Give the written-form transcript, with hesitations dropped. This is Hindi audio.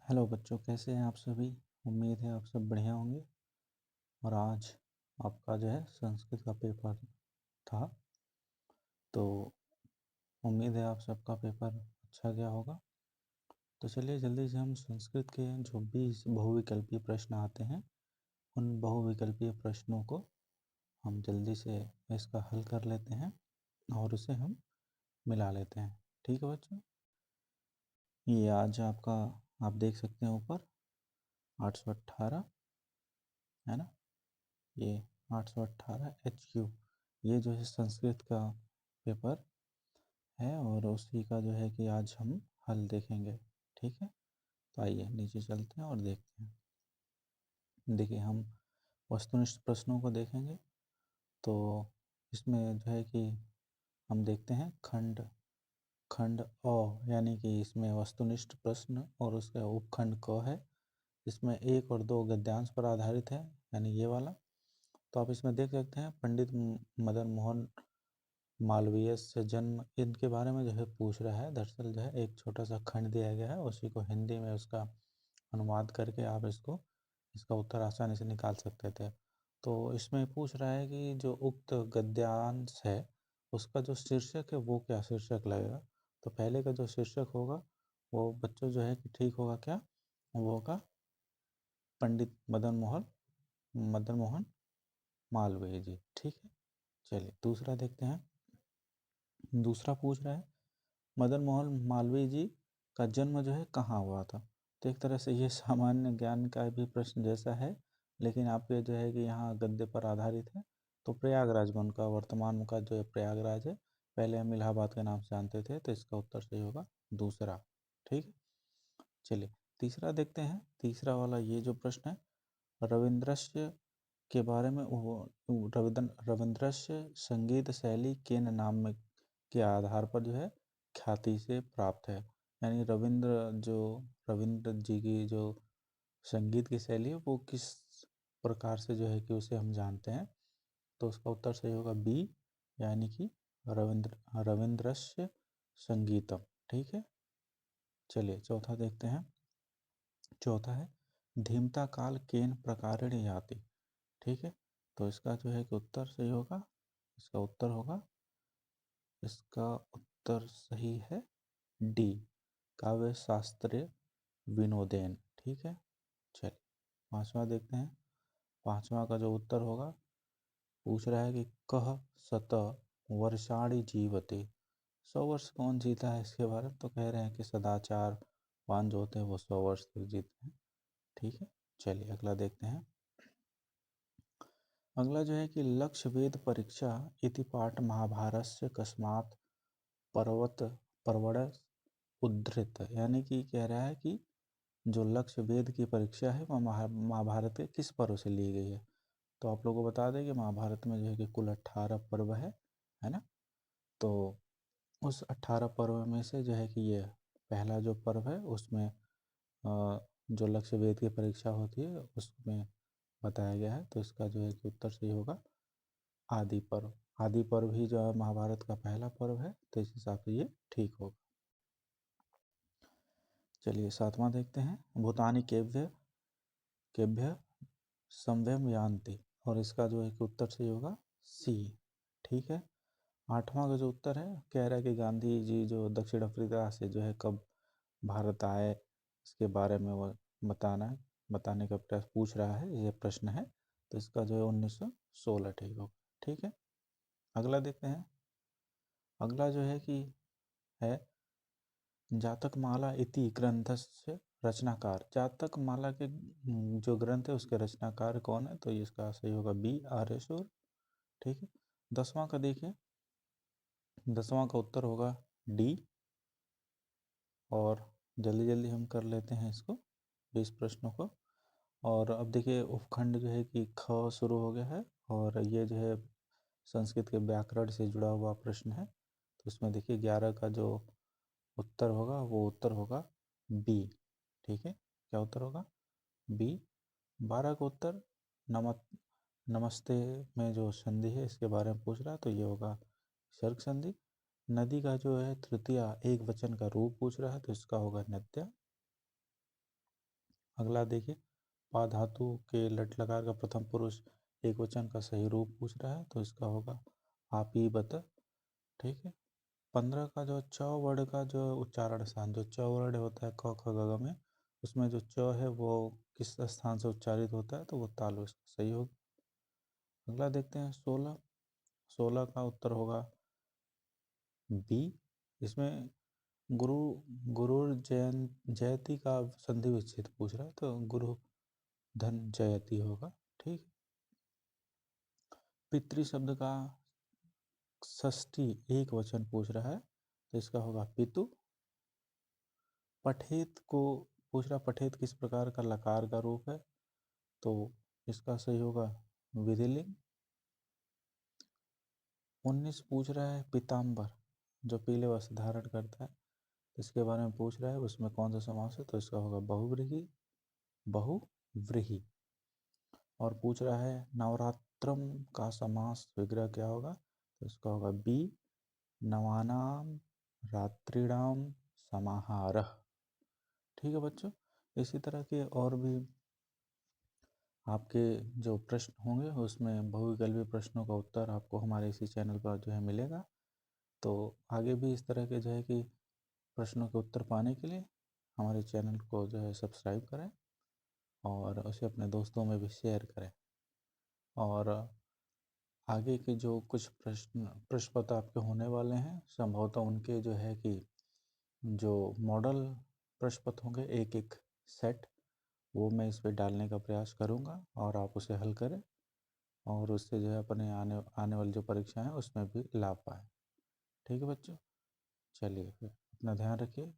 हेलो बच्चों, कैसे हैं आप सभी। उम्मीद है आप सब बढ़िया होंगे। और आज आपका जो है संस्कृत का पेपर था, तो उम्मीद है आप सबका पेपर अच्छा गया होगा। तो चलिए जल्दी से हम संस्कृत के जो 20 बहुविकल्पीय प्रश्न आते हैं, उन बहुविकल्पीय प्रश्नों को हम जल्दी से इसका हल कर लेते हैं और उसे हम मिला लेते हैं। ठीक है बच्चों, ये आज आपका आप देख सकते हैं ऊपर 818 है ना, ये 818 HQ, ये जो है संस्कृत का पेपर है और उसी का जो है कि आज हम हल देखेंगे। ठीक है, तो आइए नीचे चलते हैं और देखते हैं। देखिए हम वस्तुनिष्ठ प्रश्नों को देखेंगे, तो इसमें जो है कि हम देखते हैं खंड खंड अ, यानी कि इसमें वस्तुनिष्ठ प्रश्न और उसका उपखंड क है। इसमें 1 और 2 गद्यांश पर आधारित है, यानी ये वाला। तो आप इसमें देख सकते हैं पंडित मदन मोहन मालवीय से जन्म, इनके बारे में जो है पूछ रहा है। दरअसल जो है एक छोटा सा खंड दिया गया है, उसी को हिंदी में उसका अनुवाद करके आप इसका उत्तर आसानी से निकाल सकते थे। तो इसमें पूछ रहा है कि जो उक्त गद्यांश है उसका जो शीर्षक है वो क्या शीर्षक लगेगा। तो पहले का जो शीर्षक होगा वो बच्चों जो है कि ठीक होगा क्या, वो होगा पंडित मदन मोहन मालवीय जी। ठीक है, चलिए दूसरा देखते हैं। दूसरा पूछ रहा है मदन मोहन मालवीय जी का जन्म जो है कहाँ हुआ था। तो एक तरह से ये सामान्य ज्ञान का भी प्रश्न जैसा है, लेकिन आपके जो है कि यहाँ गद्य पर आधारित है। तो प्रयागराज में उनका वर्तमान का जो है प्रयागराज है, पहले हम इलाहाबाद के नाम से जानते थे, तो इसका उत्तर सही होगा दूसरा। ठीक है, चलिए तीसरा देखते हैं। तीसरा वाला ये जो प्रश्न है, रविंद्रस्य के बारे में, वो रविंद्रस्य संगीत शैली किन नाम में के आधार पर जो है ख्याति से प्राप्त है। यानी रविंद्र जी की जो संगीत की शैली है वो किस प्रकार से जो है कि उसे हम जानते हैं। तो उसका उत्तर सही होगा बी, यानी कि रविंद्रस्य संगीतम। ठीक है, चलिए चौथा देखते हैं। चौथा है धीमता काल केन प्रकारेण याति। ठीक है, तो इसका जो है कि उत्तर सही होगा, इसका उत्तर सही है डी, काव्य शास्त्रीय विनोदेन। ठीक है, चलिए पांचवा देखते हैं। पांचवा का जो उत्तर होगा, पूछ रहा है कि कह सत वर्षाणि जीवते। 100 वर्ष कौन जीता है इसके बारे में, तो कह रहे हैं कि सदाचारवान जो होते हैं वो 100 वर्ष तक जीते हैं। ठीक है, चलिए अगला देखते हैं। अगला जो है कि लक्ष्य वेद परीक्षा इति पाठ महाभारतस्य कस्मात् पर्वत पर्वण उद्धृत। यानी कि कह रहा है कि जो लक्ष्य वेद की परीक्षा है वह महाभारत के किस पर्व से ली गई है। तो आप लोगों को बता दें कि महाभारत में जो है कि कुल 18 पर्व है ना। तो उस 18 पर्व में से जो है कि ये पहला जो पर्व है उसमें जो लक्ष्य वेद की परीक्षा होती है उसमें बताया गया है। तो इसका जो है कि उत्तर सही होगा आदि पर्व। आदि पर्व ही जो है महाभारत का पहला पर्व है, तो इस हिसाब से ये ठीक होगा। चलिए सातवां देखते हैं। भूतानी केभ्य केभ्य संव्यम यान्ति, और इसका जो है कि उत्तर सही होगा सी। ठीक है, आठवां का जो उत्तर है, कह रहा है कि गांधी जी जो दक्षिण अफ्रीका से जो है कब भारत आए, इसके बारे में वो बताने का प्रयास पूछ रहा है, ये प्रश्न है। तो इसका जो है 1916 ठीक होगा। ठीक है, अगला देखते हैं। अगला जो है कि है जातकमाला इति ग्रंथस्य रचनाकार। जातकमाला के जो ग्रंथ है उसके रचनाकार कौन है, तो इसका सही होगा बी, आर्यशूर। ठीक है, 10वां का देखिए। 10वां का उत्तर होगा डी। और जल्दी जल्दी हम कर लेते हैं इसको 20 प्रश्नों को। और अब देखिए उपखंड जो है कि ख शुरू हो गया है, और ये जो है संस्कृत के व्याकरण से जुड़ा हुआ प्रश्न है। तो इसमें देखिए 11 का जो उत्तर होगा वो उत्तर होगा बी। ठीक है, क्या उत्तर होगा बी। 12 का उत्तर नमस्ते में जो संधि है इसके बारे में पूछ रहा है, तो ये होगा सर्ग संधि। नदी का जो है तृतीया एक वचन का रूप पूछ रहा है, तो इसका होगा नद्या। अगला देखिए, पा धातु के लट लकार का प्रथम पुरुष एक वचन का सही रूप पूछ रहा है, तो इसका होगा आप ही बता। ठीक है। 15 का जो च वर्ड का जो उच्चारण स्थान, जो च वर्ड होता है क ख ग घ में, उसमें जो च है वो किस स्थान से उच्चारित होता है, तो वो तालु सही होगा। अगला देखते हैं 16। 16 का उत्तर होगा बी। इसमें गुरु गुरु जयती का संधि विच्छेद पूछ रहा है, तो गुरु धन जयती होगा। ठीक। पितृ शब्द का षष्ठी एक वचन पूछ रहा है, तो इसका होगा पितु। पठेत को पूछ रहा, पठेत किस प्रकार का लकार का रूप है, तो इसका सही होगा विधिलिंग। 19 पूछ रहा है पीताम्बर, जो पीले वस्त्र धारण करता है, इसके बारे में पूछ रहा है, उसमें कौन सा समास है, तो इसका होगा बहुव्रीहि बहुव्रीहि। और पूछ रहा है नवरात्रम का समास विग्रह क्या होगा, तो इसका होगा बी नवानाम रात्रिणाम समाहारः। ठीक है बच्चों, इसी तरह के और भी आपके जो प्रश्न होंगे उसमें बहुविकल्पी प्रश्नों का उत्तर आपको हमारे इसी चैनल पर जो है मिलेगा। तो आगे भी इस तरह के जो है कि प्रश्नों के उत्तर पाने के लिए हमारे चैनल को जो है सब्सक्राइब करें और उसे अपने दोस्तों में भी शेयर करें। और आगे के जो कुछ प्रश्न पत्र आपके होने वाले हैं, संभवतः उनके जो है कि जो मॉडल प्रश्न पत्र होंगे एक एक सेट, वो मैं इस पर डालने का प्रयास करूँगा और आप उसे हल करें और उससे जो है अपने आने वाली जो परीक्षा है उसमें भी लाभ पाएँ। ठीक है बच्चों, चलिए फिर अपना ध्यान रखिए।